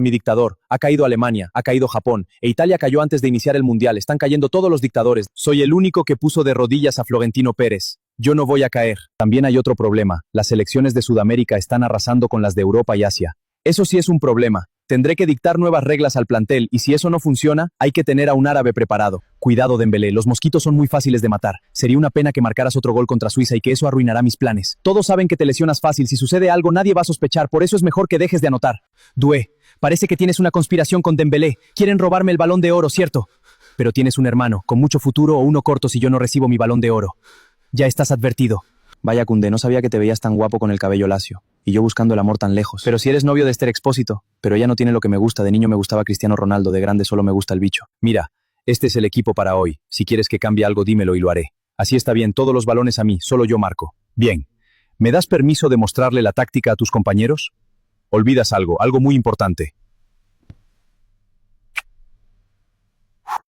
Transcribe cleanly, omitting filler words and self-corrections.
Mi dictador. Ha caído Alemania, ha caído Japón, e Italia cayó antes de iniciar el Mundial. Están cayendo todos los dictadores. Soy el único que puso de rodillas a Florentino Pérez. Yo no voy a caer. También hay otro problema. Las selecciones de Sudamérica están arrasando con las de Europa y Asia. Eso sí es un problema. Tendré que dictar nuevas reglas al plantel, y si eso no funciona, hay que tener a un árabe preparado. Cuidado, Dembélé, los mosquitos son muy fáciles de matar. Sería una pena que marcaras otro gol contra Suiza y que eso arruinará mis planes. Todos saben que te lesionas fácil. Si sucede algo, nadie va a sospechar. Por eso es mejor que dejes de anotar. Doué, parece que tienes una conspiración con Dembélé. Quieren robarme el Balón de Oro, ¿cierto? Pero tienes un hermano, con mucho futuro o uno corto si yo no recibo mi Balón de Oro. Ya estás advertido. Vaya, Koundé, no sabía que te veías tan guapo con el cabello lacio. Y yo buscando el amor tan lejos. Pero si eres novio de Esther Expósito. Pero ella no tiene lo que me gusta. De niño me gustaba Cristiano Ronaldo, de grande solo me gusta el bicho. Mira, este es el equipo para hoy. Si quieres que cambie algo, dímelo y lo haré. Así está bien, todos los balones a mí, solo yo marco. Bien. ¿Me das permiso de mostrarle la táctica a tus compañeros? Olvidas algo muy importante.